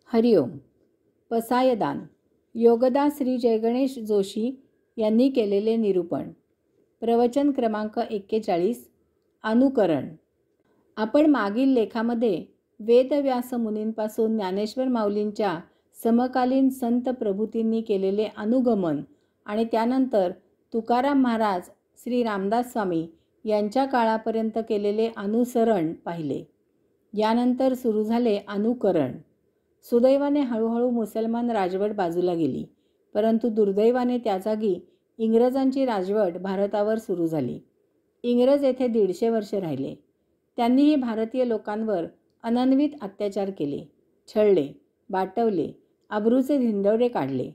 हरिओम. पसायदान. योगदा श्री जयगणेश जोशी यांनी केलेले निरूपण. प्रवचन क्रमांक 41. अनुकरण. आपण मागील लेखामध्ये वेदव्यास मुनींपासून ज्ञानेश्वर माऊलींच्या समकालीन संत प्रभूतींनी केलेले अनुगमन आणि त्यानंतर तुकाराम महाराज, श्री रामदास स्वामी यांच्या काळापर्यंत केलेले अनुसरण पाहिले. यानंतर सुरू झाले अनुकरण. सुदैवाने हळूहळू मुसलमान राजवट बाजूला गेली, परंतु दुर्दैवाने त्या जागी इंग्रजांची राजवट भारतावर सुरू झाली. इंग्रज येथे 150 वर्षे राहिले. त्यांनीही भारतीय लोकांवर अनन्वित अत्याचार केले, छळले, बाटवले, अब्रूचे धिंडवडे काढले.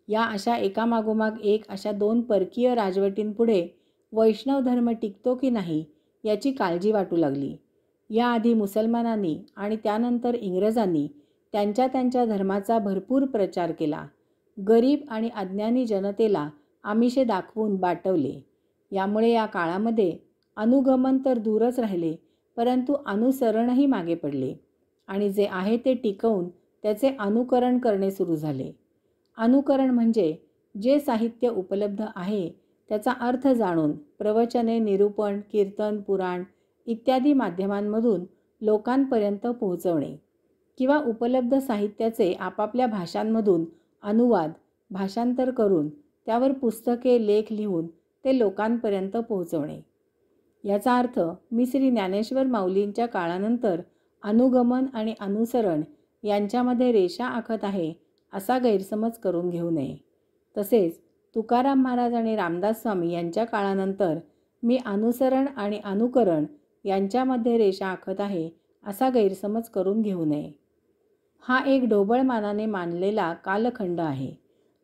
या अशा एकामागोमाग एक अशा 2 परकीय राजवटींपुढे वैष्णव धर्म टिकतो की नाही याची काळजी वाटू लागली. याआधी मुसलमानांनी आणि त्यानंतर इंग्रजांनी त्यांच्या त्यांच्या धर्माचा भरपूर प्रचार केला. गरीब आणि अज्ञानी जनतेला आमिषे दाखवून बाटवले. यामुळे या काळामध्ये अनुगमन तर दूरच राहिले, परंतु अनुसरणही मागे पडले आणि जे आहे ते टिकवून त्याचे अनुकरण करणे सुरू झाले. अनुकरण म्हणजे जे साहित्य उपलब्ध आहे त्याचा अर्थ जाणून प्रवचने, निरूपण, कीर्तन, पुराण इत्यादी माध्यमांमधून लोकांपर्यंत पोहोचवणे किंवा उपलब्ध साहित्याचे आपापल्या भाषांमधून अनुवाद, भाषांतर करून त्यावर पुस्तके, लेख लिहून ते लोकांपर्यंत पोहोचवणे. याचा अर्थ मी श्री ज्ञानेश्वर माऊलींच्या काळानंतर अनुगमन आणि अनुसरण यांच्यामध्ये रेषा आखत आहे असा गैरसमज करून घेऊ नये. तसेच तुकाराम महाराज आणि रामदास स्वामी यांच्या काळानंतर मी अनुसरण आणि अनुकरण यांच्यामध्ये रेषा आखत आहे असा गैरसमज करून घेऊ नये. हा एक ढोबळमानाने मानलेला कालखंड आहे.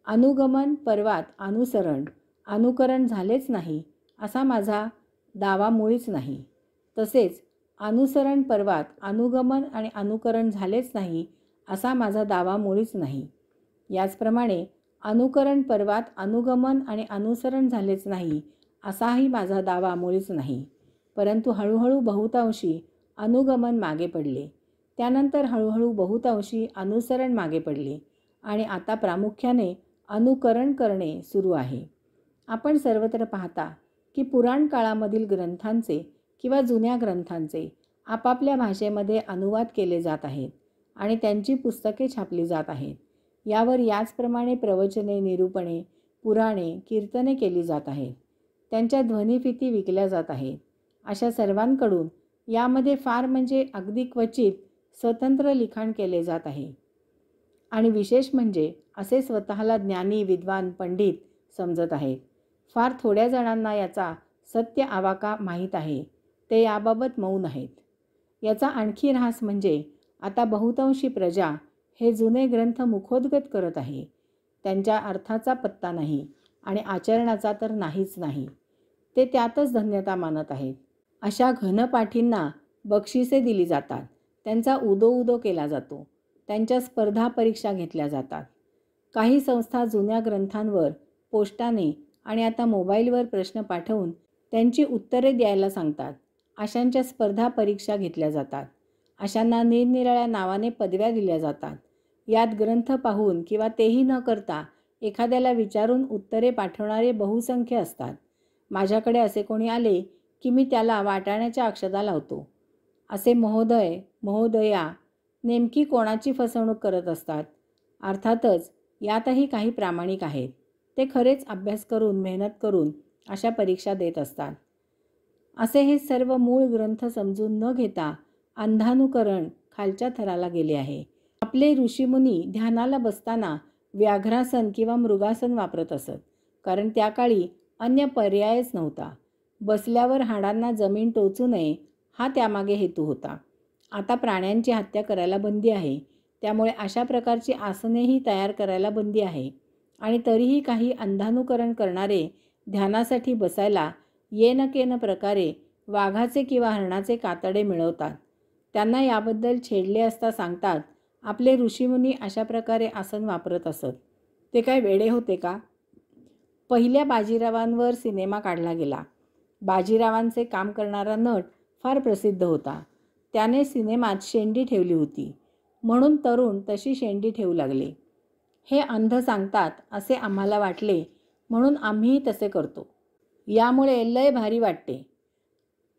अनुगमन पर्वात अनुसरण, अनुकरण झालेच नाही असा माझा दावा मुळीच नाही. तसेच अनुसरण पर्वात अनुगमन आणि अनुकरण झालेच नाही असा माझा दावा मुळीच नाही. याचप्रमाणे अनुकरण पर्वात अनुगमन आणि अनुसरण झालेच नाही असाही माझा दावा मुळीच नाही. परंतु हळूहळू बहुतांशी अनुगमन मागे पडले, त्यानंतर हळूहळू बहुतांशी अनुसरण मागे पडले आणि आता प्रामुख्याने अनुकरण करणे सुरू आहे. आपण सर्वत्र पाहता की पुराण काळामधील ग्रंथांचे किंवा जुन्या ग्रंथांचे आपापल्या भाषेमध्ये अनुवाद केले जात आहेत आणि त्यांची पुस्तके छापली जात आहेत. यावर याचप्रमाणे प्रवचने, निरूपणे, पुराणे, कीर्तने केली जात आहेत. त्यांच्या ध्वनिफिती विकल्या जात आहेत. अशा सर्वांकडून यामध्ये फार म्हणजे अगदी क्वचित स्वतंत्र लिखाण केले जात आहे आणि विशेष म्हणजे असे स्वतःला ज्ञानी, विद्वान, पंडित समजत आहेत. फार थोड्या जणांना याचा सत्य आवाका माहीत आहे, ते याबाबत मौन आहेत. याचा आणखी ऱ्हास म्हणजे आता बहुतांशी प्रजा हे जुने ग्रंथ मुखोद्गत करत आहे. त्यांच्या अर्थाचा पत्ता नाही आणि आचरणाचा तर नाहीच नाही. ते त्यातच धन्यता मानत आहेत. अशा घनपाठींना बक्षिसे दिली जातात, त्यांचा उदो केला जातो, त्यांच्या स्पर्धा परीक्षा घेतल्या जातात. काही संस्था जुन्या ग्रंथांवर पोस्टाने आणि आता मोबाईलवर प्रश्न पाठवून त्यांची उत्तरे द्यायला सांगतात. अशांच्या स्पर्धा परीक्षा घेतल्या जातात. अशांना निरनिराळ्या नावाने पदव्या दिल्या जातात. यात ग्रंथ पाहून किंवा तेही न करता एखाद्याला विचारून उत्तरे पाठवणारे बहुसंख्य असतात. माझ्याकडे असे कोणी आले की मी त्याला वाटाण्याच्या अक्षता लावतो. असे महोदय, महोदया नेमकी कोणाची फसवणूक करत असतात? अर्थातच यातही काही प्रामाणिक आहेत. ते खरेच अभ्यास करून, मेहनत करून अशा परीक्षा देत असतात. असे हे सर्व मूळ ग्रंथ समजून न घेता अंधानुकरण खालच्या थराला गेले आहे. आपले ऋषीमुनी ध्यानाला बसताना व्याघ्रासन किंवा मृगासन वापरत असत, कारण त्या काळी अन्य पर्यायच नव्हता. बसल्यावर हाडांना जमीन टोचू नये हा त्यामागे हेतू होता. आता प्राण्यांची हत्या करायला बंदी आहे, त्यामुळे अशा प्रकारची आसनेही तयार करायला बंदी आहे. आणि तरीही काही अंधानुकरण करणारे ध्यानासाठी बसायला येन केन प्रकारे वाघाचे किंवा हरणाचे कातडे मिळवतात. त्यांना याबद्दल छेडले असता सांगतात, आपले ऋषीमुनी अशा प्रकारे आसन वापरत असत. ते काय वेडे होते का? पहिल्या बाजीरावांवर सिनेमा काढला गेला. बाजीरावांचे काम करणारा नट फार प्रसिद्ध होता. त्याने सिनेमात शेंडी ठेवली होती. म्हणून तरुण तशी शेंडी ठेवू लागले. हे अंध सांगतात असे आम्हाला वाटले म्हणून आम्हीही तसे करतो. यामुळे लय भारी वाटते.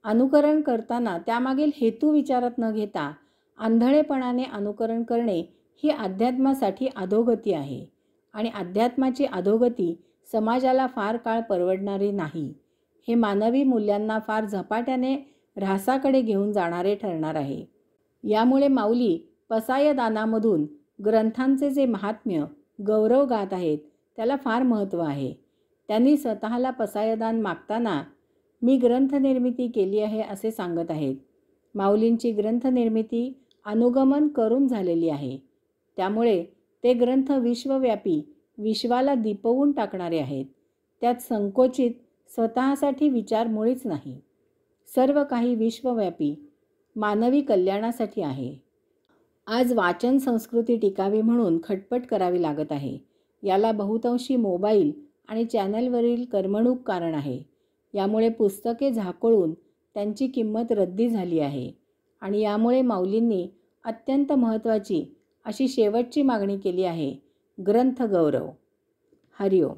अनुकरण करताना त्यामागील हेतू विचारात न घेता आंधळेपणाने अनुकरण करणे ही अध्यात्मासाठी अधोगती आहे आणि अध्यात्माची अधोगती समाजाला फार काळ परवडणारी नाही. हे मानवी मूल्यांना फार झपाट्याने ऱ्हासाकडे घेऊन जाणारे ठरणार आहे. यामुळे माऊली पसायदानामधून ग्रंथांचे जे महात्म्य गौरव गात आहेत त्याला फार महत्त्व आहे. त्यांनी स्वतःला पसायदान मागताना मी ग्रंथनिर्मिती केली आहे असे सांगत आहेत. माऊलींची ग्रंथनिर्मिती अनुगमन करून झालेली आहे. त्यामुळे ते ग्रंथ विश्वव्यापी विश्वाला दिपवून टाकणारे आहेत. त्यात संकोचित स्वतःसाठी विचार मुळीच नाही. सर्व काही विश्वव्यापी मानवी कल्याणासाठी आहे. आज वाचन संस्कृती टिकावी म्हणून खटपट करावी लागत आहे. याला बहुतांशी मोबाईल आणि चॅनलवरील करमणूक कारण आहे. यामुळे पुस्तके झाकोळून त्यांची किंमत रद्दी झाली आहे आणि यामुळे माऊलींनी अत्यंत महत्त्वाची अशी शेवटची मागणी केली आहे, ग्रंथ गौरव. हरिओम.